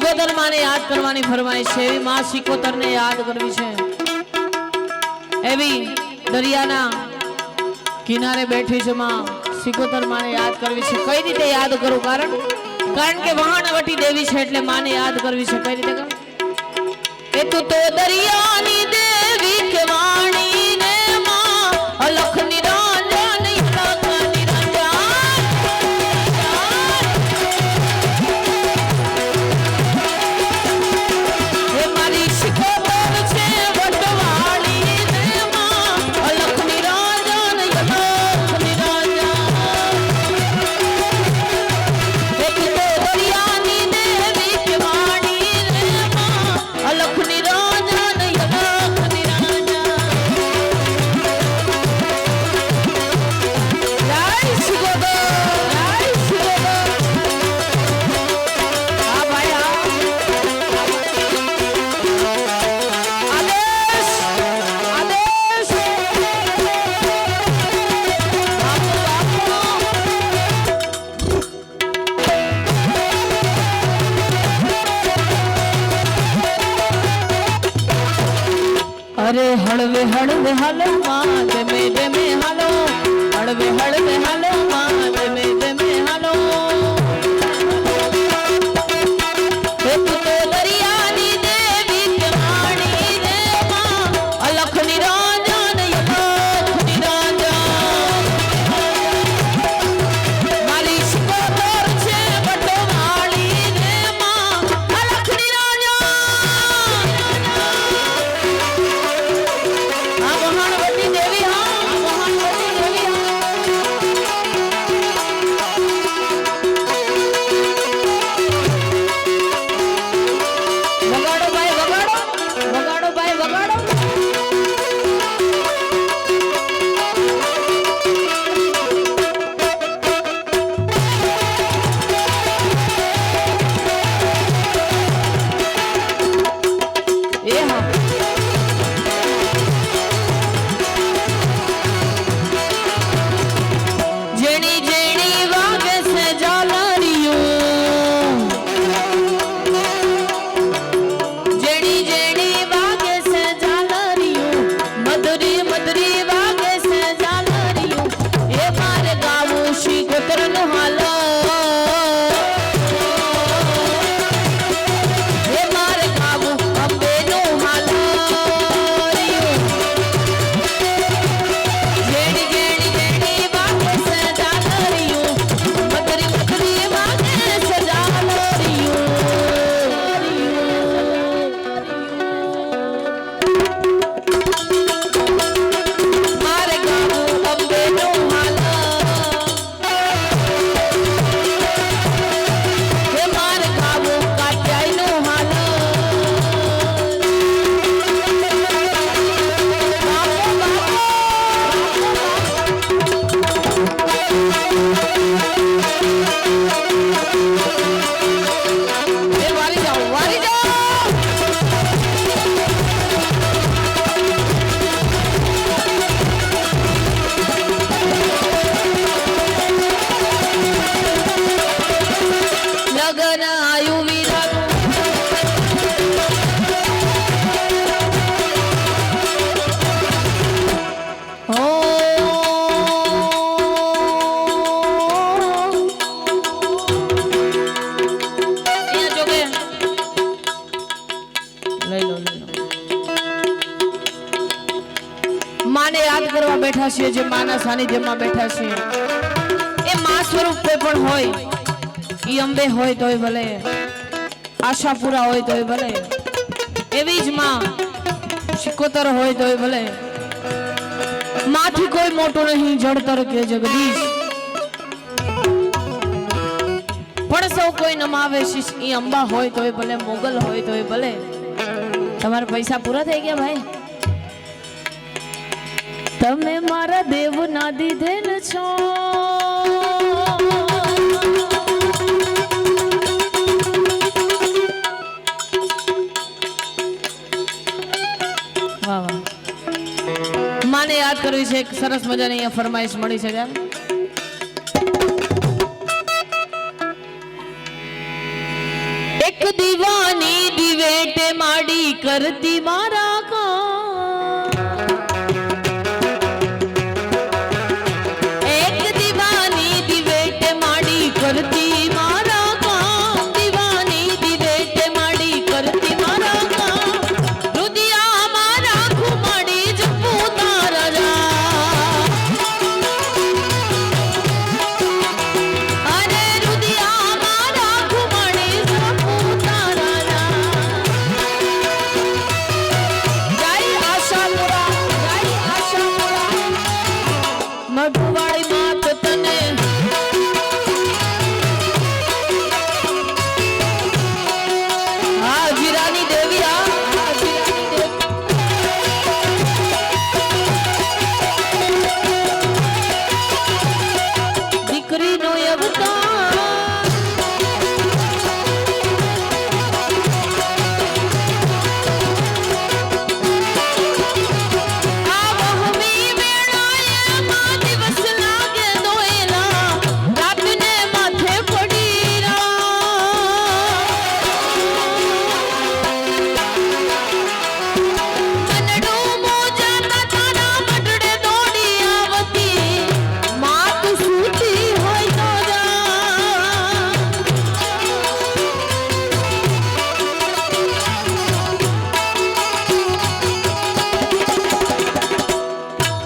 સિકોતર માને યાદ કરવાની ફરમાઈશ છે। એવી માં સિકોતર ને યાદ કરવી છે। એવી દરિયાના કિનારે બેઠી છે માં સિકોતર માને યાદ કરવી છે। કઈ રીતે યાદ કરું? કારણ કે વહાણવટી દેવી છે એટલે માને યાદ કરવી છે। કઈ રીતે કરું? એ તું તો દરિયાની દેવી કે વાણી ને માં અલખ નિરંજન અલખ નિરંજન એ મારી સિકોતર છે વટવાળી ને માં અલખ નિરંજન અલખ નિરંજન એ તું તો દરિયાની દેવી કે વાણી ને માં અલખ નિરંજન અલખ નિરંજન જય સિકોતર જય સિકોતર આ ભાઈ આ આદેશ આદેશ અરે હળવે હળવે હાલો માં ધીમે ધીમે હાલો હળવે હળવે હાલો માં ધીમે ધીમે હાલો એ તું તો દરિયાની દેવી કે વાણી રે માં અલખ નિરંજન અલખ નિરંજન મારી સિકોતર છે વટવાળી રે માં અલખ નિરંજન આ વહાણવટી દેવી હા આ વહાણવટી દેવી હા વગાડો ભાઈ વગાડો વગાડો ભાઈ વગાડો એ હા જેણી જેણી વાગે છે ઝાલરિયું જેણી જેણી વાગે છે ઝાલરિયું મધુરી મધુરી વાગે છે ઝાલરિયું એ મારે ગાવું સિકોતરનું હાલ એ મારે ગાવું અંબેનું હાલ જેણી જેણી જેણી વાગે છે ઝાલરિયું મધુરી મધુરી વાગે છે ઝાલરિયું મારે ગાવું અંબેનું હાલ હે મારે ગાવું કાત્યાયનું હાલ વારી જાઓ વારી જાઓ લગન આયુ વિરાનું હો અહીંયા જોગે લઈ લો માને યાદ કરવા બેઠા છીએ જે માના સાનિધ્યમાં બેઠા છીએ એ મા સ્વરૂપે પણ હોય ઈ અંબે હોય તોય ભલે આશાપુરા હોય તોય ભલે એવી જ માં સિકોતર હોય તોય ભલે માથી કોઈ મોટું નહીં જળતર કે જગદીશ પણ સૌ કોઈ નમાવે શીશ ઈ અંબા હોય તોય ભલે મોગલ હોય તોય ભલે તમારા પૈસા પૂરા થઈ ગયા ભાઈ તમે મારા દેવ ના દીધેલ છો વાહ વાહ માને યાદ કરવી છે એક સરસ મજાની અહીંયા ફરમાઈશ મળી છે જાન એક દીવાની દિવેટે માડી કરતી મારા કામ એક દીવાની દિવેટે માડી કરતી મારા કામ દીવાની દિવેટે માડી કરતી મારા કામ રુદિયા મારા ખુમાડી જપું તારા અરે રુદિયા મારા ખુમાડી જપું તારા જય આશાપુરા મઢવાળી માત તને હા જીરાની દેવી હા જીરાની દેવી દીકરીનો અવતાર આ વહમી વેળાએ માં દિવસ લાગે દોયલા રાતને માથે પડી મનડું મોજાતા તારા મઢડે દોડી આવતી માં તું સૂતી હોય તો જા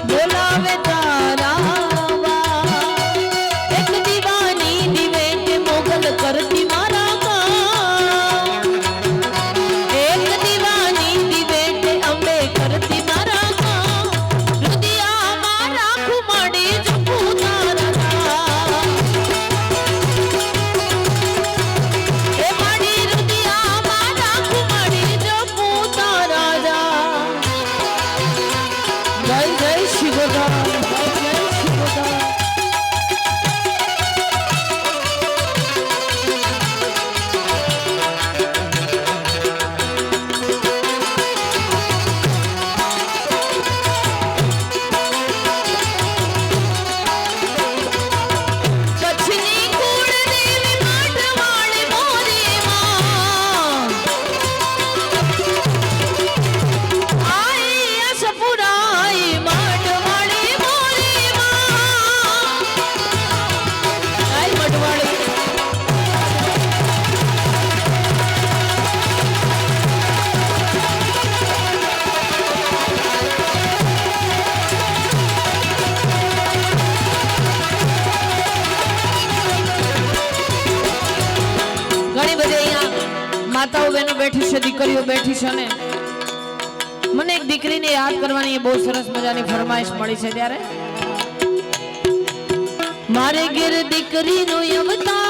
બોલાવે તારા વા એક દીવાની દિવેટે મોગલ કરતી મારા કામ એક દીવાની દિવેટે અંબે કરતી મારા કામ રુદિયા મારા ખુમાડી જપું તારા એ માડી રુદિયા મારા ખુમાડી જપું તારા જય જય શિવદાન જય જય શિવદાન કચ્છની કુળદેવી માઢવાળી મોરી માં આઈ આશાપુરાઈ માઢવાળી મોરી માં આઈ મઢવાળી ઘણી બધી અહીંયા માતાઓ બહેનો બેઠી છે દીકરીઓ બેઠી છે ને મને એક દીકરીને યાદ કરવાની એ બહુ સરસ મજાની ફરમાઈશ મળી છે ત્યારે મારે ઘેર દીકરીનો અવતાર